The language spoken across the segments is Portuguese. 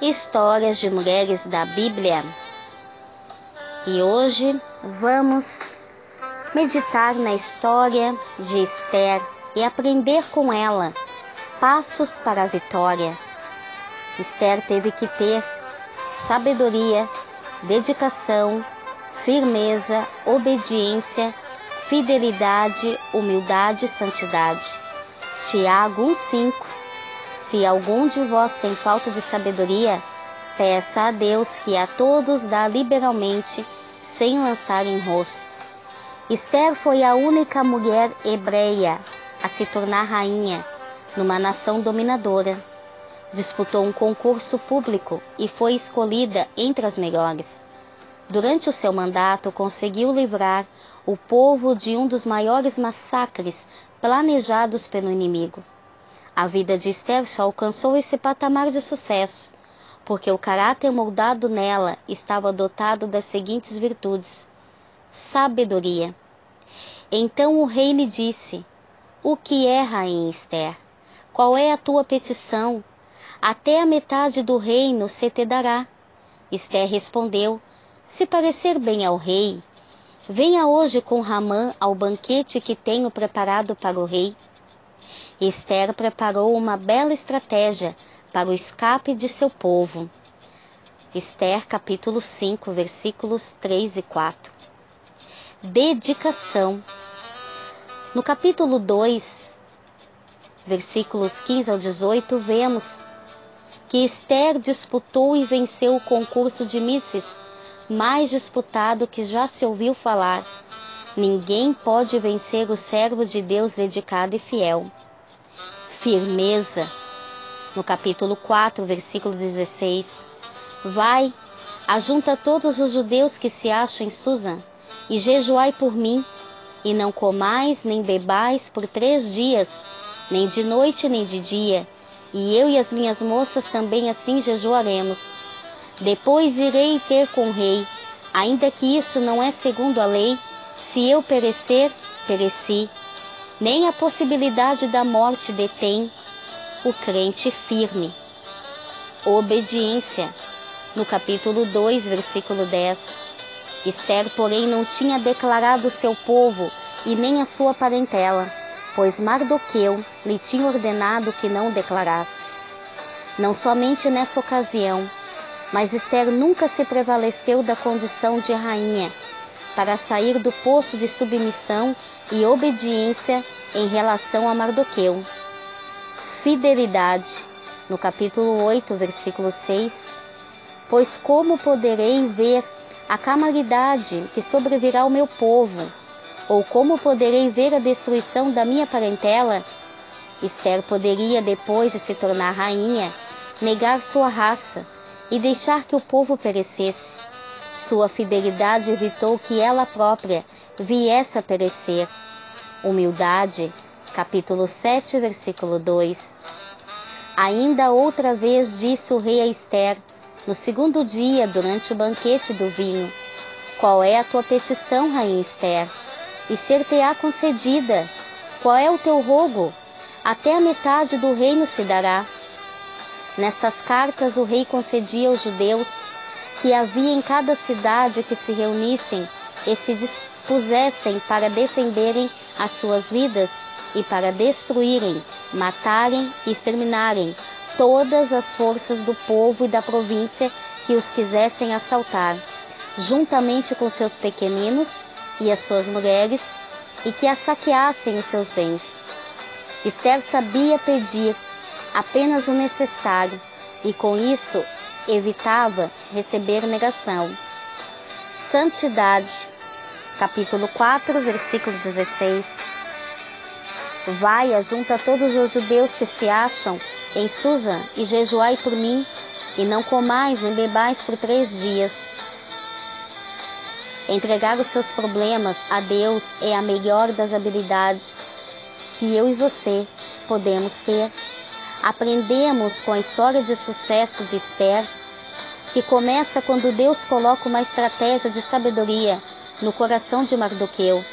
Histórias de mulheres da Bíblia. E hoje vamos meditar na história de Esther e aprender com ela passos para a vitória. Esther teve que ter sabedoria, dedicação, firmeza, obediência, fidelidade, humildade e santidade. Tiago 1,5. Se algum de vós tem falta de sabedoria, peça a Deus que a todos dá liberalmente, sem lançar em rosto. Esther foi a única mulher hebreia a se tornar rainha numa nação dominadora. Disputou um concurso público e foi escolhida entre as melhores. Durante o seu mandato, conseguiu livrar o povo de um dos maiores massacres planejados pelo inimigo. A vida de Esther só alcançou esse patamar de sucesso, porque o caráter moldado nela estava dotado das seguintes virtudes: sabedoria. Então o rei lhe disse: O que é, rainha Esther? Qual é a tua petição? Até a metade do reino se te dará. Esther respondeu: Se parecer bem ao rei, venha hoje com Ramã ao banquete que tenho preparado para o rei. Esther preparou uma bela estratégia para o escape de seu povo. Esther capítulo 5, versículos 3 e 4. Dedicação. No capítulo 2, versículos 15 ao 18, vemos que Esther disputou e venceu o concurso de Misses, mais disputado que já se ouviu falar. Ninguém pode vencer o servo de Deus dedicado e fiel. Firmeza. No capítulo 4, versículo 16. Vai, ajunta todos os judeus que se acham em Susã, e jejuai por mim, e não comais nem bebais por 3 dias, nem de noite nem de dia, e eu e as minhas moças também assim jejuaremos. Depois irei ter com o rei, ainda que isso não é segundo a lei. Se eu perecer, pereci. Nem a possibilidade da morte detém o crente firme. Obediência. No capítulo 2, versículo 10. Esther, porém, não tinha declarado o seu povo e nem a sua parentela, pois Mardoqueu lhe tinha ordenado que não declarasse. Não somente nessa ocasião, mas Esther nunca se prevaleceu da condição de rainha para sair do poço de submissão e obediência em relação a Mardoqueu. Fidelidade. No capítulo 8, versículo 6. Pois como poderei ver a calamidade que sobrevirá ao meu povo? Ou como poderei ver a destruição da minha parentela? Esther poderia, depois de se tornar rainha, negar sua raça e deixar que o povo perecesse. Sua fidelidade evitou que ela própria viesse a perecer. Humildade. Capítulo 7, versículo 2. Ainda outra vez disse o rei a Esther, no segundo dia, durante o banquete do vinho: Qual é a tua petição, rainha Esther? E ser-te-á concedida. Qual é o teu rogo? Até a metade do reino se dará. Nestas cartas o rei concedia aos judeus que havia em cada cidade que se reunissem e se dispusessem para defenderem as suas vidas e para destruírem, matarem e exterminarem todas as forças do povo e da província que os quisessem assaltar, juntamente com seus pequeninos e as suas mulheres, e que saqueassem os seus bens. Esther sabia pedir apenas o necessário e com isso evitava receber negação. Santidade. Capítulo 4, versículo 16. Vai, ajunta todos os judeus que se acham em Susã e jejuai por mim, e não comais nem bebais por 3 dias. Entregar os seus problemas a Deus é a melhor das habilidades que eu e você podemos ter. Aprendemos com a história de sucesso de Esther, que começa quando Deus coloca uma estratégia de sabedoria no coração de Mardoqueu.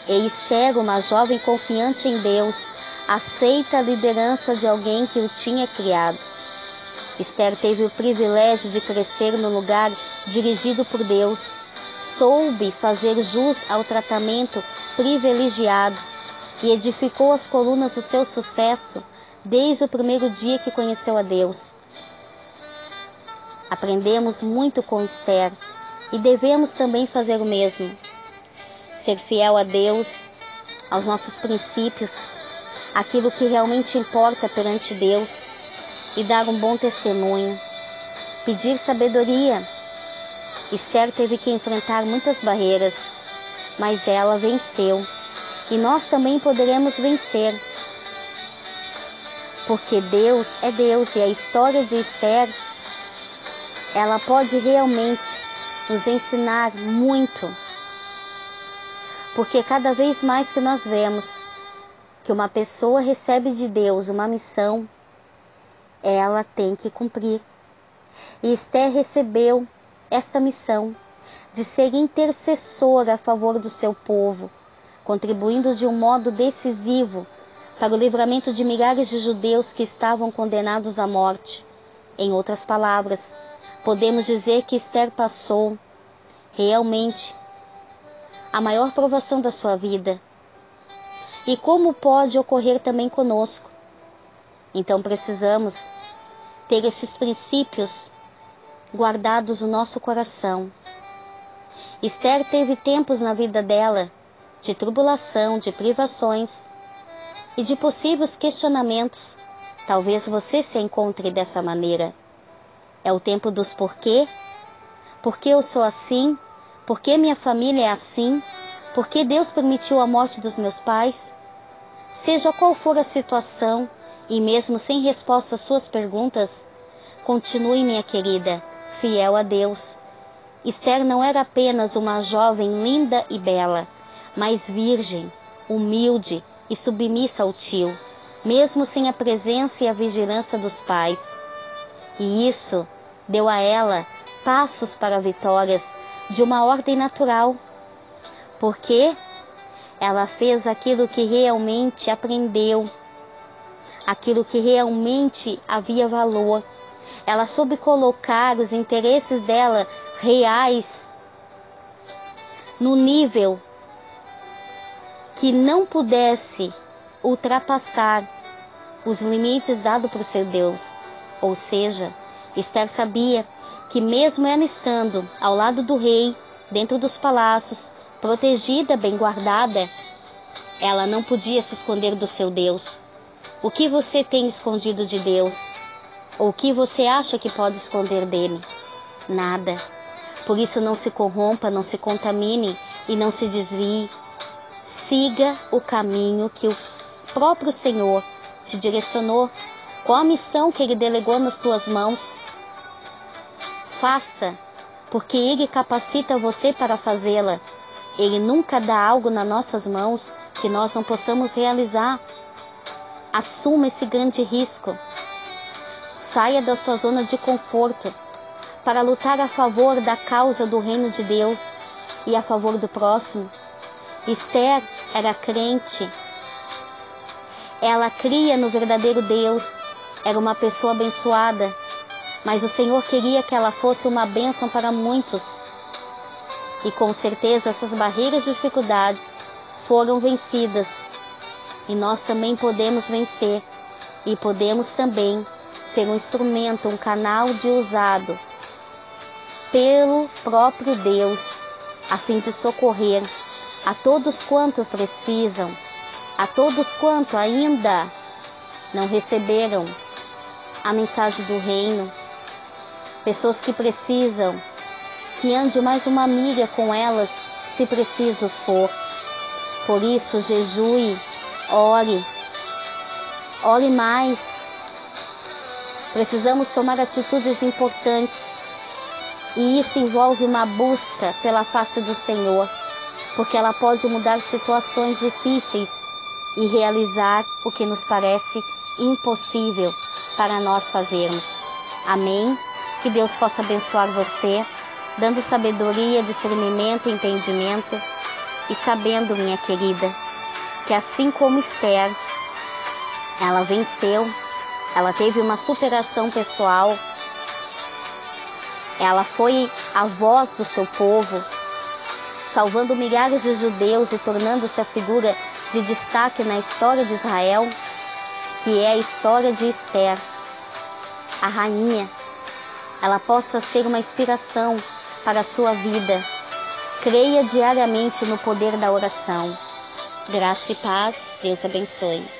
E Esther, uma jovem confiante em Deus, aceita a liderança de alguém que o tinha criado. Esther teve o privilégio de crescer no lugar dirigido por Deus. Soube fazer jus ao tratamento privilegiado e edificou as colunas do seu sucesso desde o primeiro dia que conheceu a Deus. Aprendemos muito com Esther e devemos também fazer o mesmo. Ser fiel a Deus, aos nossos princípios, aquilo que realmente importa perante Deus, e dar um bom testemunho. Pedir sabedoria. Esther teve que enfrentar muitas barreiras, mas ela venceu. E nós também poderemos vencer. Porque Deus é Deus e a história de Esther, ela pode realmente nos ensinar muito. Porque cada vez mais que nós vemos que uma pessoa recebe de Deus uma missão, ela tem que cumprir. E Esther recebeu esta missão de ser intercessora a favor do seu povo, contribuindo de um modo decisivo para o livramento de milhares de judeus que estavam condenados à morte. Em outras palavras, podemos dizer que Esther passou realmente a maior provação da sua vida. E como pode ocorrer também conosco? Então precisamos ter esses princípios guardados no nosso coração. Esther teve tempos na vida dela de tribulação, de privações e de possíveis questionamentos. Talvez você se encontre dessa maneira. É o tempo dos porquê. Por que eu sou assim? Por que minha família é assim? Por que Deus permitiu a morte dos meus pais? Seja qual for a situação, e mesmo sem resposta às suas perguntas, continue, minha querida, fiel a Deus. Esther não era apenas uma jovem linda e bela, mas virgem, humilde e submissa ao tio, mesmo sem a presença e a vigilância dos pais. E isso deu a ela passos para vitórias de uma ordem natural, porque ela fez aquilo que realmente aprendeu, aquilo que realmente havia valor. Ela soube colocar os interesses dela reais no nível que não pudesse ultrapassar os limites dados por seu Deus. Ou seja, Esther sabia que mesmo ela estando ao lado do rei, dentro dos palácios, protegida, bem guardada, ela não podia se esconder do seu Deus. O que você tem escondido de Deus? Ou o que você acha que pode esconder dele? Nada. Por isso não se corrompa, não se contamine e não se desvie. Siga o caminho que o próprio Senhor te direcionou, com a missão que Ele delegou nas tuas mãos. Faça, porque Ele capacita você para fazê-la. Ele nunca dá algo nas nossas mãos que nós não possamos realizar. Assuma esse grande risco. Saia da sua zona de conforto para lutar a favor da causa do reino de Deus e a favor do próximo. Esther era crente. Ela cria no verdadeiro Deus. Era uma pessoa abençoada. Mas o Senhor queria que ela fosse uma bênção para muitos. E com certeza essas barreiras e dificuldades foram vencidas. E nós também podemos vencer. E podemos também ser um instrumento, um canal de usado pelo próprio Deus, a fim de socorrer a todos quanto precisam, a todos quanto ainda não receberam a mensagem do reino, pessoas que precisam, que ande mais uma amiga com elas, se preciso for. Por isso, jejue, ore mais. Precisamos tomar atitudes importantes, e isso envolve uma busca pela face do Senhor, porque ela pode mudar situações difíceis e realizar o que nos parece impossível para nós fazermos. Amém? Que Deus possa abençoar você, dando sabedoria, discernimento e entendimento, e sabendo, minha querida, que assim como Esther, ela venceu Ela teve uma superação pessoal. Ela foi a voz do seu povo, salvando milhares de judeus e tornando-se a figura de destaque na história de Israel, que é a história de Esther, a rainha. Ela possa ser uma inspiração para a sua vida. Creia diariamente no poder da oração. Graça e paz. Deus abençoe.